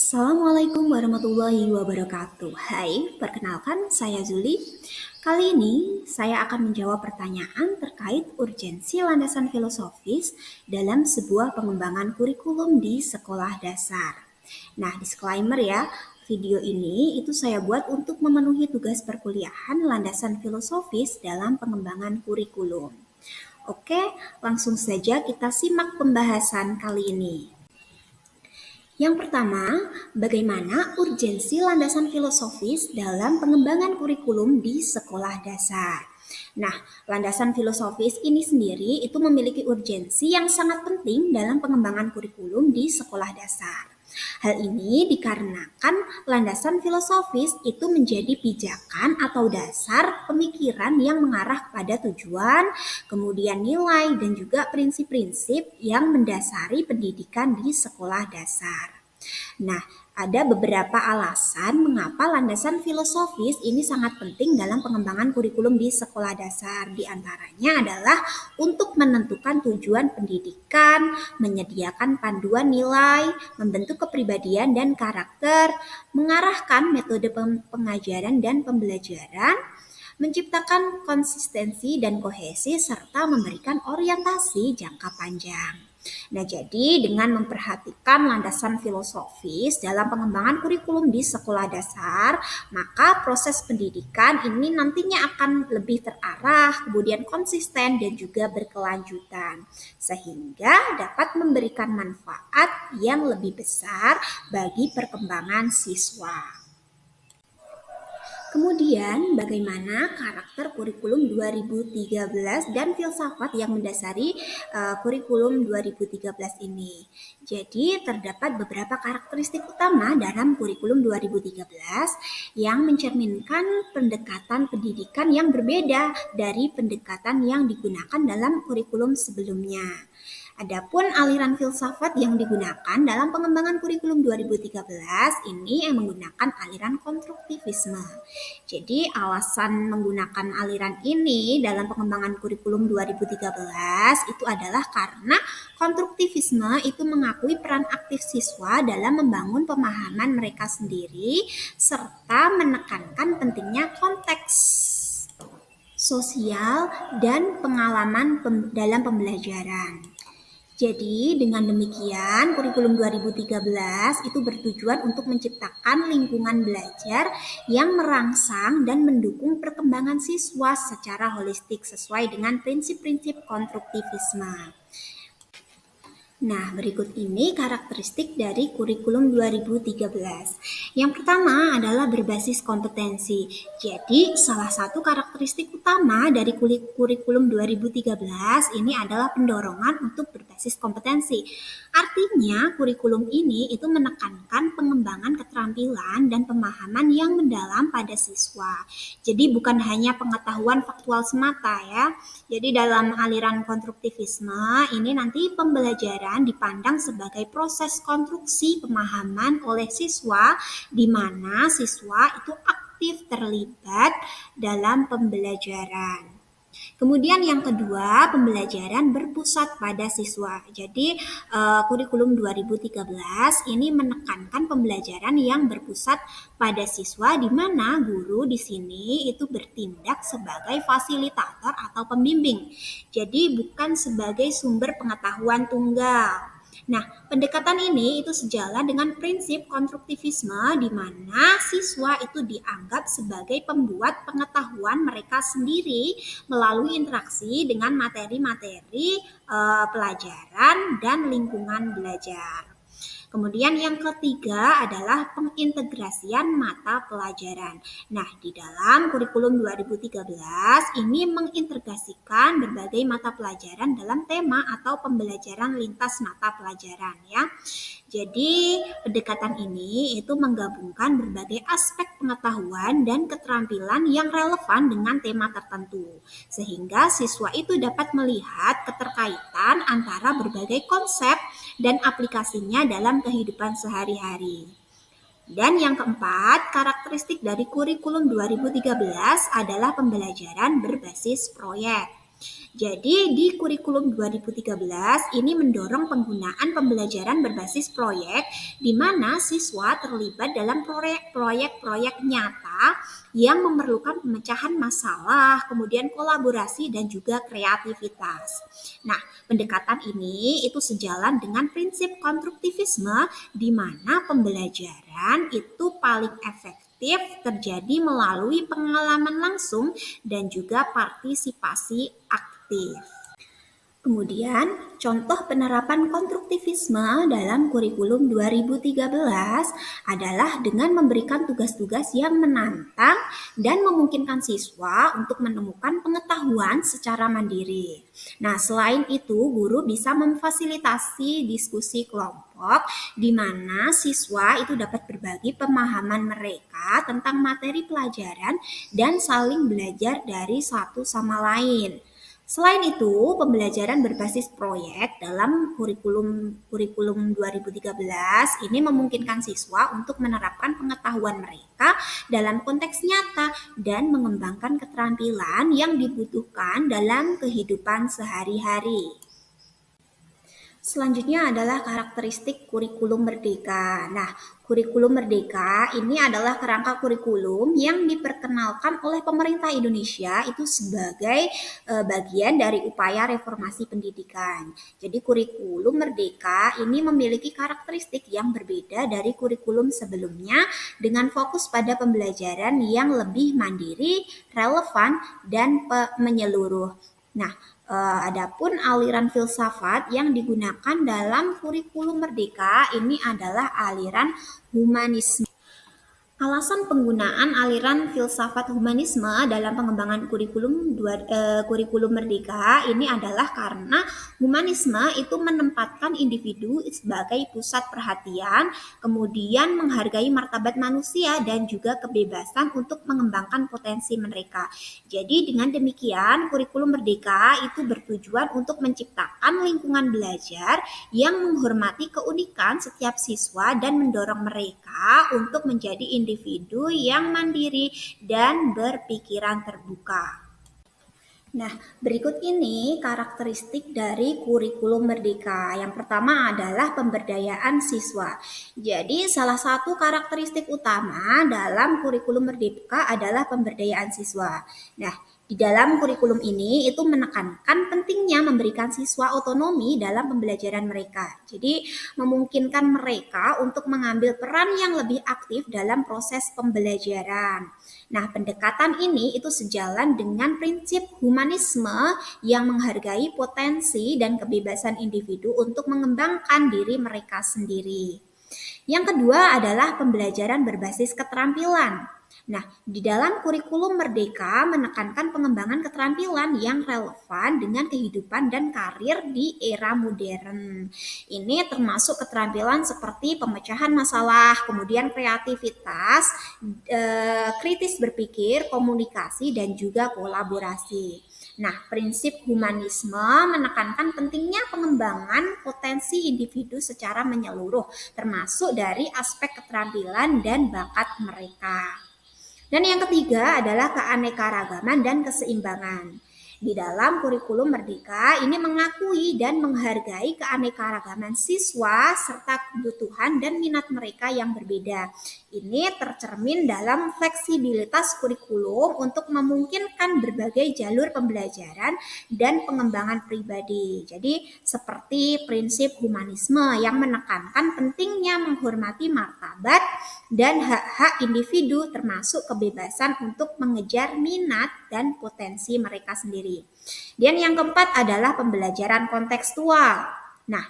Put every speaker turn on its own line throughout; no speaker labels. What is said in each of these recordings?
Assalamualaikum warahmatullahi wabarakatuh. Hai, perkenalkan saya Zuli. Kali ini saya akan menjawab pertanyaan terkait urgensi landasan filosofis dalam sebuah pengembangan kurikulum di sekolah dasar. Nah, disclaimer ya, video ini itu saya buat untuk memenuhi tugas perkuliahan landasan filosofis dalam pengembangan kurikulum. Oke, langsung saja kita simak pembahasan kali ini. Yang pertama, bagaimana urgensi landasan filosofis dalam pengembangan kurikulum di sekolah dasar. Nah, landasan filosofis ini sendiri itu memiliki urgensi yang sangat penting dalam pengembangan kurikulum di sekolah dasar. Hal ini dikarenakan landasan filosofis itu menjadi pijakan atau dasar pemikiran yang mengarah pada tujuan, kemudian nilai, dan juga prinsip-prinsip yang mendasari pendidikan di sekolah dasar. Nah, ada beberapa alasan mengapa landasan filosofis ini sangat penting dalam pengembangan kurikulum di sekolah dasar. Di antaranya adalah untuk menentukan tujuan pendidikan, menyediakan panduan nilai, membentuk kepribadian dan karakter, mengarahkan metode pengajaran dan pembelajaran, menciptakan konsistensi dan kohesi, serta memberikan orientasi jangka panjang. Nah, jadi dengan memperhatikan landasan filosofis dalam pengembangan kurikulum di sekolah dasar, maka proses pendidikan ini nantinya akan lebih terarah, kemudian konsisten dan juga berkelanjutan, sehingga dapat memberikan manfaat yang lebih besar bagi perkembangan siswa. Kemudian, bagaimana karakter kurikulum 2013 dan filsafat yang mendasari kurikulum 2013 ini? Jadi, terdapat beberapa karakteristik utama dalam kurikulum 2013 yang mencerminkan pendekatan pendidikan yang berbeda dari pendekatan yang digunakan dalam kurikulum sebelumnya. Adapun aliran filsafat yang digunakan dalam pengembangan kurikulum 2013 ini yang menggunakan aliran konstruktivisme. Jadi alasan menggunakan aliran ini dalam pengembangan kurikulum 2013 itu adalah karena konstruktivisme itu mengakui peran aktif siswa dalam membangun pemahaman mereka sendiri serta menekankan pentingnya konteks sosial dan pengalaman dalam pembelajaran. Jadi dengan demikian kurikulum 2013 itu bertujuan untuk menciptakan lingkungan belajar yang merangsang dan mendukung perkembangan siswa secara holistik sesuai dengan prinsip-prinsip konstruktivisme. Nah, berikut ini karakteristik dari kurikulum 2013. Yang pertama adalah berbasis kompetensi. Jadi, salah satu karakteristik utama dari kurikulum 2013 ini adalah pendorongan untuk berbasis kompetensi. Artinya, kurikulum ini itu menekankan pengembangan keterampilan dan pemahaman yang mendalam pada siswa. Jadi, bukan hanya pengetahuan faktual semata ya. Jadi, dalam aliran konstruktivisme ini nanti pembelajaran dipandang sebagai proses konstruksi pemahaman oleh siswa di mana siswa itu aktif terlibat dalam pembelajaran. Kemudian yang kedua, pembelajaran berpusat pada siswa. Jadi kurikulum 2013 ini menekankan pembelajaran yang berpusat pada siswa di mana guru di sini itu bertindak sebagai fasilitator atau pembimbing. Jadi bukan sebagai sumber pengetahuan tunggal. Nah, pendekatan ini itu sejalan dengan prinsip konstruktivisme di mana siswa itu dianggap sebagai pembuat pengetahuan mereka sendiri melalui interaksi dengan materi-materi pelajaran dan lingkungan belajar. Kemudian yang ketiga adalah pengintegrasian mata pelajaran. Nah, di dalam kurikulum 2013 ini mengintegrasikan berbagai mata pelajaran dalam tema atau pembelajaran lintas mata pelajaran ya. Jadi, pendekatan ini itu menggabungkan berbagai aspek pengetahuan dan keterampilan yang relevan dengan tema tertentu, sehingga siswa itu dapat melihat keterkaitan antara berbagai konsep dan aplikasinya dalam kehidupan sehari-hari. Dan yang keempat, karakteristik dari kurikulum 2013 adalah pembelajaran berbasis proyek. Jadi di kurikulum 2013 ini mendorong penggunaan pembelajaran berbasis proyek di mana siswa terlibat dalam proyek-proyek nyata yang memerlukan pemecahan masalah, kemudian kolaborasi dan juga kreativitas. Nah, pendekatan ini itu sejalan dengan prinsip konstruktivisme di mana pembelajaran itu paling efektif terjadi melalui pengalaman langsung dan juga partisipasi aktif. Kemudian, contoh penerapan konstruktivisme dalam kurikulum 2013 adalah dengan memberikan tugas-tugas yang menantang dan memungkinkan siswa untuk menemukan pengetahuan secara mandiri. Nah, selain itu, guru bisa memfasilitasi diskusi kelompok di mana siswa itu dapat berbagi pemahaman mereka tentang materi pelajaran dan saling belajar dari satu sama lain. Selain itu, pembelajaran berbasis proyek dalam kurikulum 2013 ini memungkinkan siswa untuk menerapkan pengetahuan mereka dalam konteks nyata dan mengembangkan keterampilan yang dibutuhkan dalam kehidupan sehari-hari. Selanjutnya adalah karakteristik kurikulum merdeka. Nah, kurikulum merdeka ini adalah kerangka kurikulum yang diperkenalkan oleh pemerintah Indonesia itu sebagai bagian dari upaya reformasi pendidikan. Jadi kurikulum merdeka ini memiliki karakteristik yang berbeda dari kurikulum sebelumnya dengan fokus pada pembelajaran yang lebih mandiri, relevan, dan menyeluruh. Nah, adapun aliran filsafat yang digunakan dalam kurikulum merdeka ini adalah aliran humanisme. Alasan penggunaan aliran filsafat humanisme dalam pengembangan kurikulum merdeka ini adalah karena humanisme itu menempatkan individu sebagai pusat perhatian, kemudian menghargai martabat manusia dan juga kebebasan untuk mengembangkan potensi mereka. Jadi dengan demikian kurikulum merdeka itu bertujuan untuk menciptakan lingkungan belajar yang menghormati keunikan setiap siswa dan mendorong mereka untuk menjadi individu yang mandiri dan berpikiran terbuka. Nah, berikut ini karakteristik dari kurikulum merdeka. Yang pertama adalah pemberdayaan siswa. Jadi, salah satu karakteristik utama dalam kurikulum merdeka adalah pemberdayaan siswa. Nah, di dalam kurikulum ini itu menekankan pentingnya memberikan siswa otonomi dalam pembelajaran mereka. Jadi, memungkinkan mereka untuk mengambil peran yang lebih aktif dalam proses pembelajaran. Nah, pendekatan ini itu sejalan dengan prinsip humanisme yang menghargai potensi dan kebebasan individu untuk mengembangkan diri mereka sendiri. Yang kedua adalah pembelajaran berbasis keterampilan. Nah, di dalam kurikulum merdeka menekankan pengembangan keterampilan yang relevan dengan kehidupan dan karir di era modern. Ini termasuk keterampilan seperti pemecahan masalah, kemudian kreativitas, kritis berpikir, komunikasi, dan juga kolaborasi. Nah, prinsip humanisme menekankan pentingnya pengembangan potensi individu secara menyeluruh, termasuk dari aspek keterampilan dan bakat mereka. Dan yang ketiga adalah keanekaragaman dan keseimbangan. Di dalam kurikulum merdeka ini mengakui dan menghargai keanekaragaman siswa serta kebutuhan dan minat mereka yang berbeda. Ini tercermin dalam fleksibilitas kurikulum untuk memungkinkan berbagai jalur pembelajaran dan pengembangan pribadi. Jadi seperti prinsip humanisme yang menekankan pentingnya menghormati martabat dan hak-hak individu termasuk kebebasan untuk mengejar minat dan potensi mereka sendiri. Dan yang keempat adalah pembelajaran kontekstual. Nah,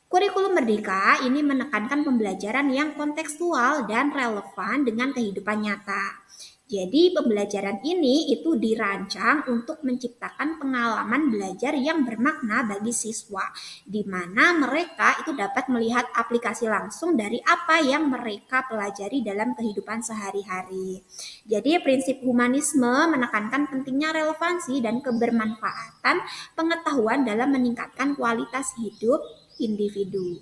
kurikulum merdeka ini menekankan pembelajaran yang kontekstual dan relevan dengan kehidupan nyata. Jadi pembelajaran ini itu dirancang untuk menciptakan pengalaman belajar yang bermakna bagi siswa, di mana mereka itu dapat melihat aplikasi langsung dari apa yang mereka pelajari dalam kehidupan sehari-hari. Jadi prinsip humanisme menekankan pentingnya relevansi dan kebermanfaatan pengetahuan dalam meningkatkan kualitas hidup individu.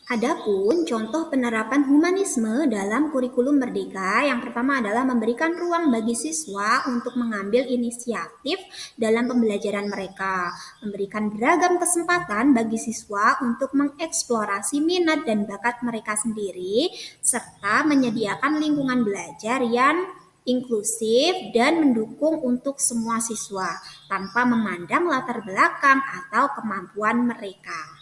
Adapun contoh penerapan humanisme dalam kurikulum Merdeka, yang pertama adalah memberikan ruang bagi siswa untuk mengambil inisiatif dalam pembelajaran mereka, memberikan beragam kesempatan bagi siswa untuk mengeksplorasi minat dan bakat mereka sendiri, serta menyediakan lingkungan belajar yang inklusif dan mendukung untuk semua siswa, tanpa memandang latar belakang atau kemampuan mereka.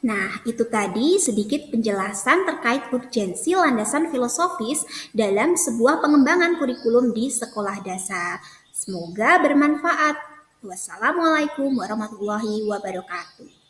Nah, itu tadi sedikit penjelasan terkait urgensi landasan filosofis dalam sebuah pengembangan kurikulum di sekolah dasar. Semoga bermanfaat. Wassalamualaikum warahmatullahi wabarakatuh.